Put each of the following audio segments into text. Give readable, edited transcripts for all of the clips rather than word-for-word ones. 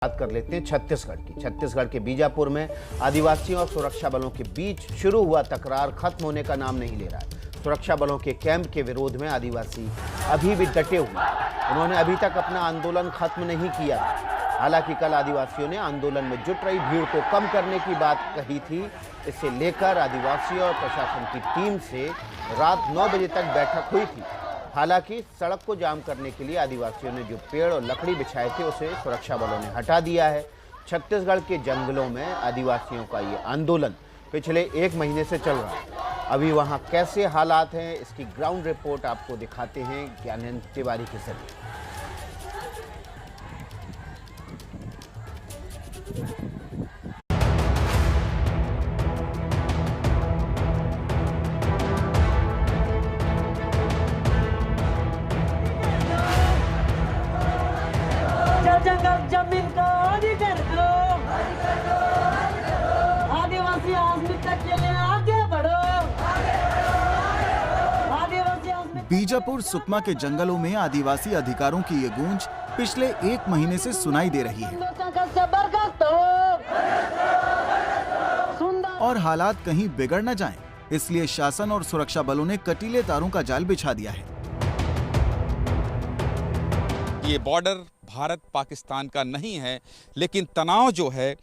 बात कर लेते हैं छत्तीसगढ़ की। छत्तीसगढ़ के बीजापुर में आदिवासियों और सुरक्षा बलों के बीच शुरू हुआ तकरार खत्म होने का नाम नहीं ले रहा है। सुरक्षा बलों के कैंप के विरोध में आदिवासी अभी भी डटे हुए हैं। उन्होंने अभी तक अपना आंदोलन खत्म नहीं किया। हालांकि कल आदिवासियों ने आंदोलन में जुट रही भीड़ को कम करने की बात कही थी। इसे लेकर आदिवासियों और प्रशासन की टीम से रात 9 बजे तक बैठक हुई थी। हालांकि सड़क को जाम करने के लिए आदिवासियों ने जो पेड़ और लकड़ी बिछाए थे उसे सुरक्षा बलों ने हटा दिया है। छत्तीसगढ़ के जंगलों में आदिवासियों का ये आंदोलन पिछले 1 महीने से चल रहा है। अभी वहां कैसे हालात हैं, इसकी ग्राउंड रिपोर्ट आपको दिखाते हैं ज्ञानेंद्र तिवारी के जरिए। जंगल जमीन को अधिकार दो, आदिवासी अस्मिता के लिए आगे बढ़ो, आदिवासी। बीजापुर सुकमा के जंगलों में आदिवासी अधिकारों की ये गूंज पिछले 1 महीने से सुनाई दे रही है और हालात कहीं बिगड़ न जाएं, इसलिए शासन और सुरक्षा बलों ने कटीले तारों का जाल बिछा दिया है। ये बॉर्डर भारत पाकिस्तान का नहीं है, लेकिन तनाव जो है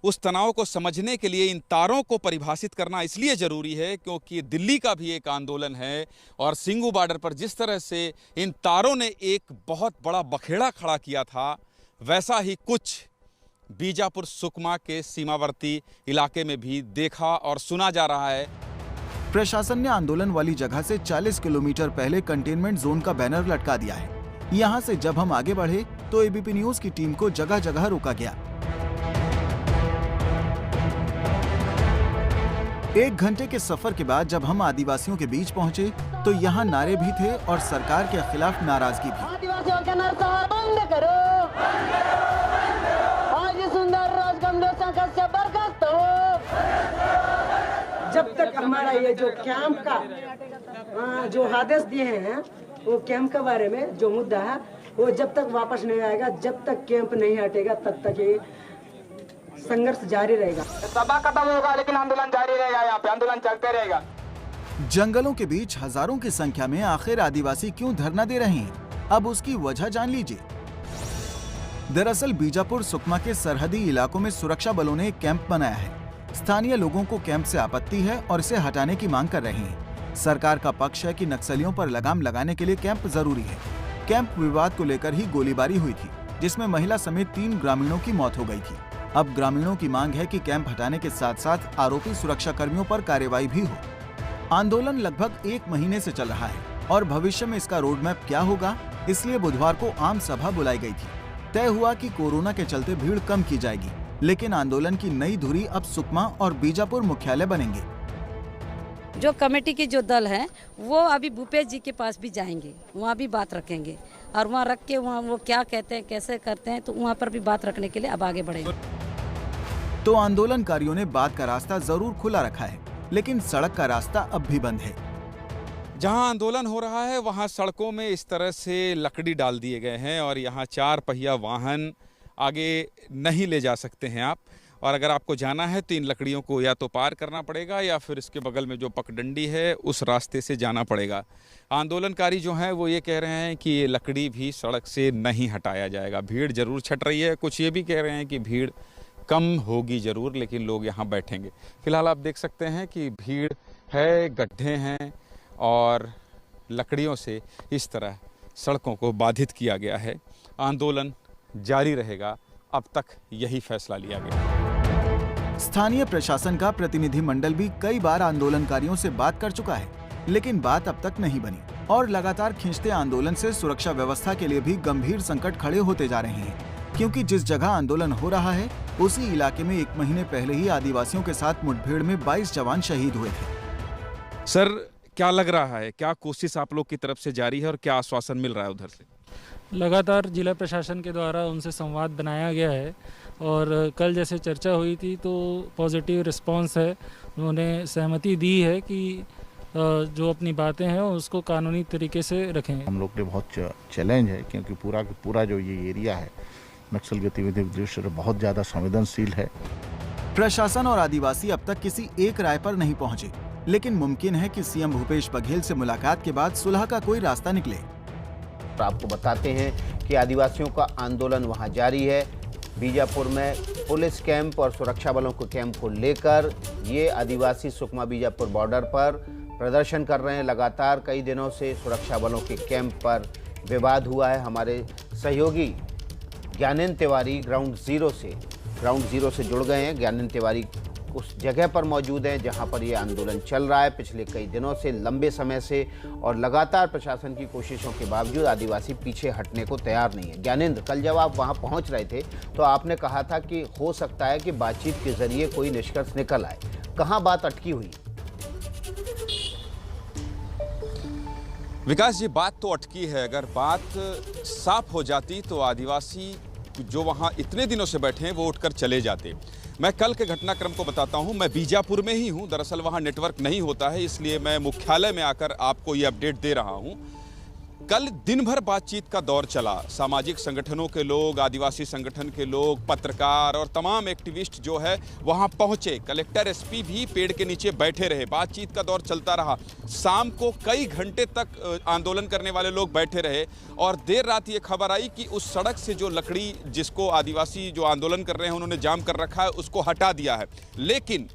उस तनाव को समझने के लिए इन तारों को परिभाषित करना इसलिए ज़रूरी है क्योंकि दिल्ली का भी एक आंदोलन है और सिंघू बॉर्डर पर जिस तरह से इन तारों ने एक बहुत बड़ा बखेड़ा खड़ा किया था, वैसा ही कुछ बीजापुर सुकमा के सीमावर्ती इलाके में भी देखा और सुना जा रहा है। प्रशासन ने आंदोलन वाली जगह से 40 किलोमीटर पहले कंटेनमेंट जोन का बैनर लटका दिया है। यहाँ से जब हम आगे बढ़े तो एबीपी न्यूज की टीम को जगह जगह रोका गया। 1 घंटे के सफर के बाद जब हम आदिवासियों के बीच पहुँचे तो यहाँ नारे भी थे और सरकार के खिलाफ नाराजगी भी। आदिवासियों का नरसंहार बंद करो, आज सुंदर राजगंधों से बर्खास्त हो। जब तक हमारा ये जो कैंप का जो आदेश दिए हैं, वो कैंप के बारे में जो मुद्दा है वो जब तक वापस नहीं आएगा, जब तक कैंप नहीं हटेगा, तब तक ये संघर्ष जारी रहेगा। सभा खत्म होगा लेकिन आंदोलन जारी रहेगा, यहाँ पे आंदोलन चलते रहेगा। जंगलों के बीच हजारों की संख्या में आखिर आदिवासी क्यों धरना दे रहे हैं, अब उसकी वजह जान लीजिए। दरअसल बीजापुर सुकमा के सरहदी इलाकों में सुरक्षा बलों ने एक कैंप बनाया है। स्थानीय लोगों को कैंप से आपत्ति है और इसे हटाने की मांग कर रहे हैं। सरकार का पक्ष है कि नक्सलियों पर लगाम लगाने के लिए कैंप जरूरी है। कैंप विवाद को लेकर ही गोलीबारी हुई थी, जिसमें महिला समेत 3 ग्रामीणों की मौत हो गई थी। अब ग्रामीणों की मांग है कि कैंप हटाने के साथ साथ आरोपी सुरक्षा कर्मियों पर कार्रवाई भी हो। आंदोलन लगभग 1 महीने से चल रहा है और भविष्य में इसका रोड मैप क्या होगा, इसलिए बुधवार को आम सभा बुलाई गई थी। तय हुआ कि कोरोना के चलते भीड़ कम की जाएगी, लेकिन आंदोलन की नई धुरी अब सुकमा और बीजापुर मुख्यालय बनेंगे। जो कमेटी के जो दल हैं वो अभी भूपेश जी के पास भी जाएंगे, वहाँ भी बात रखेंगे और वहाँ रख के वहाँ वो क्या कहते हैं, कैसे करते हैं, तो वहाँ पर भी बात रखने के लिए अब आगे बढ़ेंगे। तो आंदोलनकारियों ने बात का रास्ता जरूर खुला रखा है, लेकिन सड़क का रास्ता अब भी बंद है। जहां आंदोलन हो रहा है वहां सड़कों में इस तरह से लकड़ी डाल दिए गए हैं और यहां 4 पहिया वाहन आगे नहीं ले जा सकते हैं आप। और अगर आपको जाना है तो इन लकड़ियों को या तो पार करना पड़ेगा या फिर इसके बगल में जो पगडंडी है उस रास्ते से जाना पड़ेगा। आंदोलनकारी जो हैं वो ये कह रहे हैं कि ये लकड़ी भी सड़क से नहीं हटाया जाएगा। भीड़ जरूर छट रही है, कुछ ये भी कह रहे हैं कि भीड़ कम होगी ज़रूर, लेकिन लोग यहाँ बैठेंगे। फिलहाल आप देख सकते हैं कि भीड़ है, गड्ढे हैं और लकड़ियों से इस तरह सड़कों को बाधित किया गया है। आंदोलन जारी रहेगा, अब तक यही फैसला लिया गया। स्थानीय प्रशासन का प्रतिनिधिमंडल भी कई बार आंदोलनकारियों से बात कर चुका है, लेकिन बात अब तक नहीं बनी और लगातार खींचते आंदोलन से सुरक्षा व्यवस्था के लिए भी गंभीर संकट खड़े होते जा रहे हैं, क्योंकि जिस जगह आंदोलन हो रहा है उसी इलाके में 1 महीने पहले ही आदिवासियों के साथ मुठभेड़ में 22 जवान शहीद हुए थे। सर, क्या लग रहा है, क्या कोशिश आप लोग की तरफ से जारी है और क्या आश्वासन मिल रहा है उधर से? लगातार जिला प्रशासन के द्वारा उनसे संवाद बनाया गया है और कल जैसे चर्चा हुई थी तो पॉजिटिव रिस्पांस है। उन्होंने सहमति दी है कि जो अपनी बातें हैं उसको कानूनी तरीके से रखें। हम लोग के बहुत चैलेंज है क्योंकि पूरा जो ये एरिया है नक्सल गतिविधि की दृष्टि से बहुत ज़्यादा संवेदनशील है। प्रशासन और आदिवासी अब तक किसी एक राय पर नहीं पहुंचे, लेकिन मुमकिन है कि सीएम भूपेश बघेल से मुलाकात के बाद सुलह का कोई रास्ता निकले। आपको बताते हैं कि आदिवासियों का आंदोलन वहां जारी है। बीजापुर में पुलिस कैंप और सुरक्षा बलों के कैंप को लेकर ये आदिवासी सुकमा बीजापुर बॉर्डर पर प्रदर्शन कर रहे हैं। लगातार कई दिनों से सुरक्षा बलों के कैंप पर विवाद हुआ है। हमारे सहयोगी ज्ञानेंद्र तिवारी ग्राउंड जीरो से जुड़ गए हैं। ज्ञानेंद्र तिवारी उस जगह पर मौजूद हैं जहां पर ये आंदोलन चल रहा है पिछले कई दिनों से, लंबे समय से, और लगातार प्रशासन की कोशिशों के बावजूद आदिवासी पीछे हटने को तैयार नहीं है। ज्ञानेंद्र, कल जब आप वहां पहुंच रहे थे तो आपने कहा था कि हो सकता है कि बातचीत के जरिए कोई निष्कर्ष निकल आए। कहां बात अटकी हुई? विकास जी, बात तो अटकी है। अगर बात साफ हो जाती तो आदिवासी जो वहाँ इतने दिनों से बैठे हैं वो उठकर चले जाते। मैं कल के घटनाक्रम को बताता हूँ। मैं बीजापुर में ही हूँ, दरअसल वहाँ नेटवर्क नहीं होता है, इसलिए मैं मुख्यालय में आकर आपको ये अपडेट दे रहा हूँ। कल दिन भर बातचीत का दौर चला। सामाजिक संगठनों के लोग, आदिवासी संगठन के लोग, पत्रकार और तमाम एक्टिविस्ट जो है वहां पहुंचे। कलेक्टर, एसपी भी पेड़ के नीचे बैठे रहे। बातचीत का दौर चलता रहा। शाम को कई घंटे तक आंदोलन करने वाले लोग बैठे रहे और देर रात ये खबर आई कि उस सड़क से जो लकड़ी जिसको आदिवासी जो आंदोलन कर रहे हैं उन्होंने जाम कर रखा है, उसको हटा दिया है। लेकिन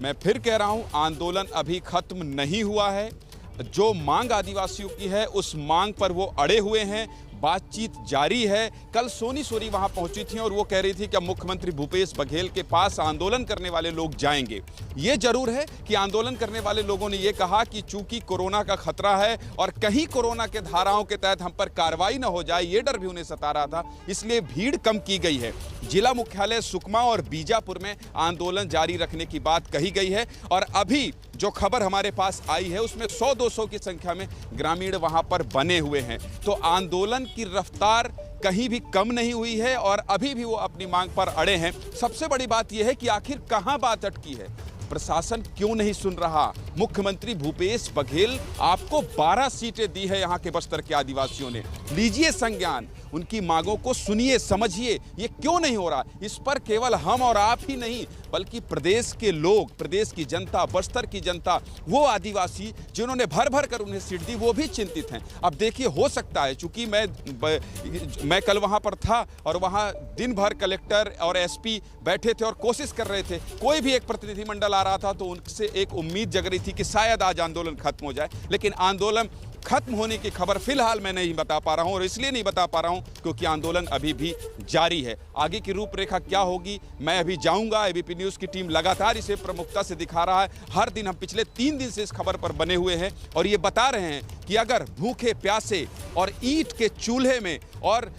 मैं फिर कह रहा हूँ, आंदोलन अभी खत्म नहीं हुआ है। जो मांग आदिवासियों की है उस मांग पर वो अड़े हुए हैं। बातचीत जारी है। कल सोनी सोरी वहां पहुंची थी और वो कह रही थी कि मुख्यमंत्री भूपेश बघेल के पास आंदोलन करने वाले लोग जाएंगे। ये जरूर है कि आंदोलन करने वाले लोगों ने ये कहा कि चूंकि कोरोना का खतरा है और कहीं कोरोना के धाराओं के तहत हम पर कार्रवाई न हो जाए, ये डर भी उन्हें सता रहा था, इसलिए भीड़ कम की गई है। जिला मुख्यालय सुकमा और बीजापुर में आंदोलन जारी रखने की बात कही गई है और अभी जो खबर हमारे पास आई है उसमें 100-200 की संख्या में ग्रामीण वहां पर बने हुए हैं। तो आंदोलन की रफ्तार कहीं भी कम नहीं हुई है और अभी भी वो अपनी मांग पर अड़े हैं। सबसे बड़ी बात यह है कि आखिर कहां बात अटकी है, प्रशासन क्यों नहीं सुन रहा। मुख्यमंत्री भूपेश बघेल आपको 12 सीटें दी है यहाँ के बस्तर के आदिवासियों ने। लीजिए संज्ञान, उनकी मांगों को सुनिए, समझिए। ये क्यों नहीं हो रहा, इस पर केवल हम और आप ही नहीं बल्कि प्रदेश के लोग, प्रदेश की जनता, बस्तर की जनता, वो आदिवासी जिन्होंने भर भर कर उन्हें सीट दी, वो भी चिंतित हैं। अब देखिए, हो सकता है, चूंकि मैं कल वहां पर था और वहां दिन भर कलेक्टर और एसपी बैठे थे और कोशिश कर रहे थे, कोई भी एक प्रतिनिधिमंडल आ रहा था तो उनसे एक उम्मीद जग रही थी कि शायद आज आंदोलन खत्म हो जाए। लेकिन आंदोलन खत्म होने की खबर फिलहाल मैं नहीं बता पा रहा हूं और इसलिए नहीं बता पा रहा हूं क्योंकि आंदोलन अभी भी जारी है। आगे की रूपरेखा क्या होगी, मैं अभी जाऊंगा। एबीपी न्यूज़ की टीम लगातार इसे प्रमुखता से दिखा रहा है। हर दिन हम पिछले 3 दिन से इस खबर पर बने हुए हैं और ये बता रहे हैं कि अगर भूखे प्यासे और ईंट के चूल्हे में और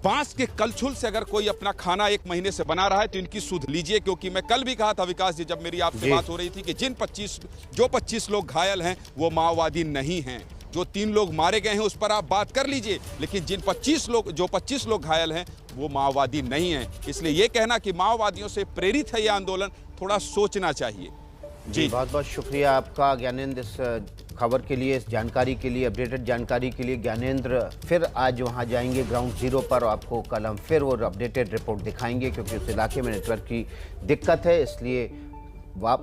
बांस के कलछुल से अगर कोई अपना खाना 1 महीने से बना रहा है तो इनकी सुध लीजिए। क्योंकि मैं कल भी कहा था विकास जी, जब मेरी आपसे बात हो रही थी, कि जो 25 लोग घायल हैं वो माओवादी नहीं हैं। जो 3 लोग मारे गए हैं उस पर आप बात कर लीजिए, लेकिन जो 25 लोग घायल हैं वो माओवादी नहीं हैं। इसलिए ये कहना कि माओवादियों से प्रेरित है ये आंदोलन, थोड़ा सोचना चाहिए। जी, बहुत बहुत शुक्रिया आपका ज्ञानेंद्र, इस खबर के लिए, इस जानकारी के लिए, अपडेटेड जानकारी के लिए। ज्ञानेंद्र फिर आज वहां जाएंगे ग्राउंड जीरो पर, आपको कल हम फिर वो अपडेटेड रिपोर्ट दिखाएंगे क्योंकि उस इलाके में नेटवर्क की दिक्कत है, इसलिए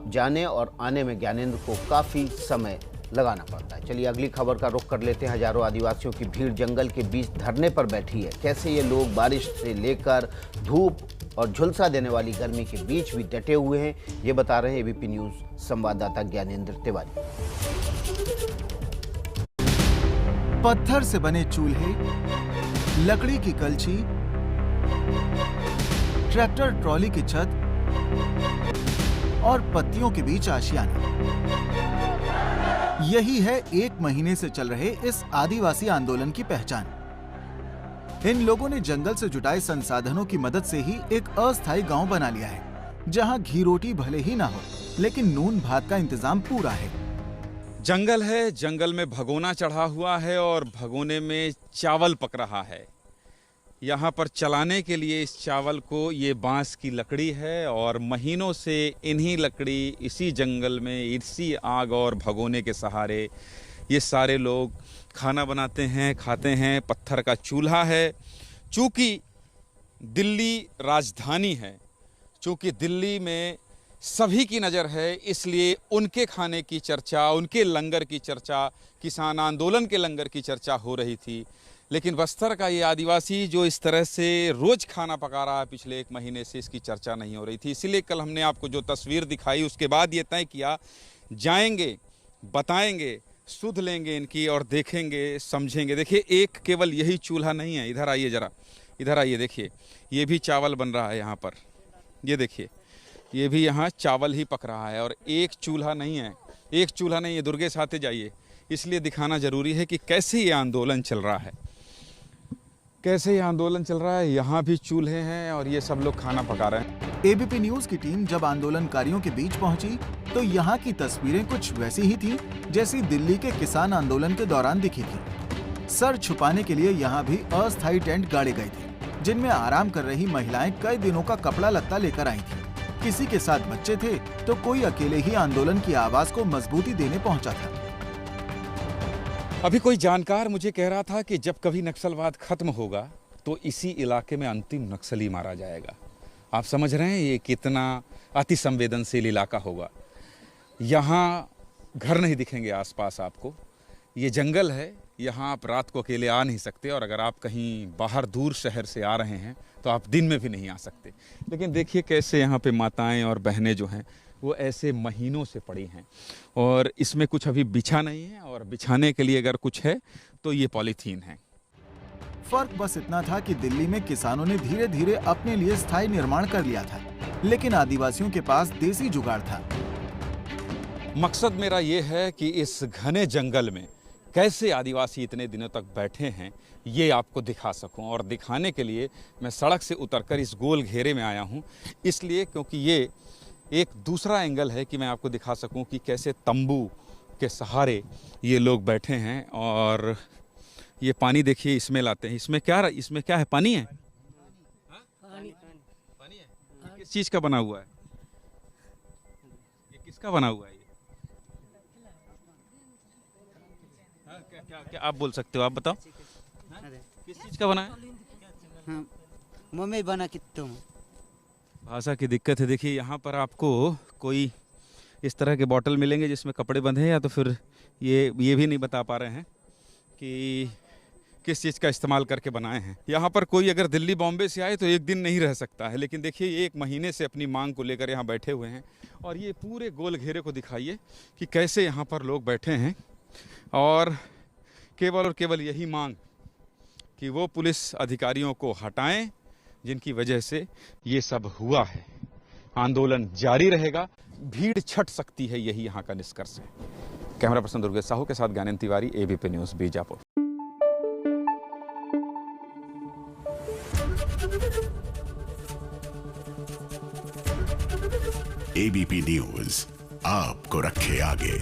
जाने और आने में ज्ञानेंद्र को काफ़ी समय लगाना पड़ता है। चलिए अगली खबर का रुख कर लेते हैं। हजारों आदिवासियों की भीड़ जंगल के बीच धरने पर बैठी है। कैसे ये लोग बारिश से लेकर धूप और झुलसा देने वाली गर्मी के बीच भी डटे हुए हैं, ये बता रहे हैं एबीपी न्यूज़ संवाददाता ज्ञानेंद्र तिवारी। पत्थर से बने चूल्हे, लकड़ी की कलछी, ट्रैक्टर ट्रॉली की छत और पत्तियों के बीच आशियाना, यही है 1 महीने से चल रहे इस आदिवासी आंदोलन की पहचान। इन लोगों ने जंगल से जुटाए संसाधनों की मदद से ही एक अस्थायी गांव बना लिया है, जहां घी रोटी भले ही ना हो लेकिन नून भात का इंतजाम पूरा है। जंगल है, जंगल में भगोना चढ़ा हुआ है और भगोने में चावल पक रहा है। यहाँ पर चलाने के लिए इस चावल को ये बांस की लकड़ी है और महीनों से इन्हीं लकड़ी, इसी जंगल में, इसी आग और भगोने के सहारे ये सारे लोग खाना बनाते हैं, खाते हैं। पत्थर का चूल्हा है। चूँकि दिल्ली राजधानी है, चूँकि दिल्ली में सभी की नज़र है, इसलिए उनके खाने की चर्चा, उनके लंगर की चर्चा, किसान आंदोलन के लंगर की चर्चा हो रही थी। लेकिन बस्तर का ये आदिवासी जो इस तरह से रोज़ खाना पका रहा है पिछले 1 महीने से, इसकी चर्चा नहीं हो रही थी। इसीलिए कल हमने आपको जो तस्वीर दिखाई उसके बाद ये तय किया, जाएंगे, बताएंगे, सुध लेंगे इनकी और देखेंगे, समझेंगे। देखिए, एक केवल यही चूल्हा नहीं है, इधर आइए ज़रा, इधर आइए, देखिए ये भी चावल बन रहा है यहाँ पर। ये देखिए, ये भी यहाँ चावल ही पक रहा है और एक चूल्हा नहीं है, एक चूल्हा नहीं है। दुर्गेश आते जाइए, इसलिए दिखाना ज़रूरी है कि कैसे ये आंदोलन चल रहा है, कैसे ये आंदोलन चल रहा है। यहाँ भी चूल्हे हैं और ये सब लोग खाना पका रहे हैं। एबीपी न्यूज की टीम जब आंदोलनकारियों के बीच पहुंची तो यहाँ की तस्वीरें कुछ वैसी ही थी जैसी दिल्ली के किसान आंदोलन के दौरान दिखी थी। सर छुपाने के लिए यहाँ भी अस्थायी टेंट गाड़े गए थे, जिनमें आराम कर रही महिलाएं कई दिनों का कपड़ा लत्ता लेकर आई थी। किसी के साथ बच्चे थे तो कोई अकेले ही आंदोलन की आवाज को मजबूती देने पहुंचा था। अभी कोई जानकार मुझे कह रहा था कि जब कभी नक्सलवाद खत्म होगा तो इसी इलाके में अंतिम नक्सली मारा जाएगा। आप समझ रहे हैं ये कितना अति संवेदनशील इलाका होगा। यहाँ घर नहीं दिखेंगे आसपास आपको, ये जंगल है, यहाँ आप रात को अकेले आ नहीं सकते, और अगर आप कहीं बाहर दूर शहर से आ रहे हैं तो आप दिन में भी नहीं आ सकते। लेकिन देखिए कैसे यहाँ पे माताएं और बहनें जो हैं वो ऐसे महीनों से पड़ी हैं, और इसमें कुछ अभी बिछा नहीं है, और बिछाने के लिए अगर कुछ है तो ये पॉलीथीन है। फर्क बस इतना था कि दिल्ली में किसानों ने धीरे धीरे अपने लिए स्थायी निर्माण कर लिया था, लेकिन आदिवासियों के पास देसी जुगाड़ था। मकसद मेरा ये है कि इस घने जंगल में कैसे आदिवासी इतने दिनों तक बैठे हैं ये आपको दिखा सकूं, और दिखाने के लिए मैं सड़क से उतरकर इस गोल घेरे में आया हूं, इसलिए क्योंकि ये एक दूसरा एंगल है कि मैं आपको दिखा सकूं कि कैसे तंबू के सहारे ये लोग बैठे हैं। और ये पानी देखिए इसमें लाते हैं। इसमें क्या है? पानी है? पानी है। किस चीज़ का बना हुआ है? ये किसका बना हुआ है? क्या आप बोल सकते हो? आप बताओ, किस चीज का बना है? मम्मी बना कि तुम। भाषा की दिक्कत है। देखिए यहाँ पर आपको कोई इस तरह के बॉटल मिलेंगे जिसमें कपड़े बंधे हैं, या तो फिर ये भी नहीं बता पा रहे हैं कि किस चीज़ का इस्तेमाल करके बनाए हैं। यहाँ पर कोई अगर दिल्ली बॉम्बे से आए तो एक दिन नहीं रह सकता है, लेकिन देखिए ये 1 महीने से अपनी मांग को लेकर यहाँ बैठे हुए हैं। और ये पूरे गोल घेरे को दिखाइए कि कैसे यहाँ पर लोग बैठे हैं, और केवल यही मांग कि वो पुलिस अधिकारियों को हटाएं जिनकी वजह से ये सब हुआ है। आंदोलन जारी रहेगा, भीड़ छट सकती है, यही यहाँ का निष्कर्ष है। कैमरा पर्सन दुर्गेश साहू के साथ Gyanendra Tiwari, ABP news, Bijapur. ABP news आपको रखे आगे।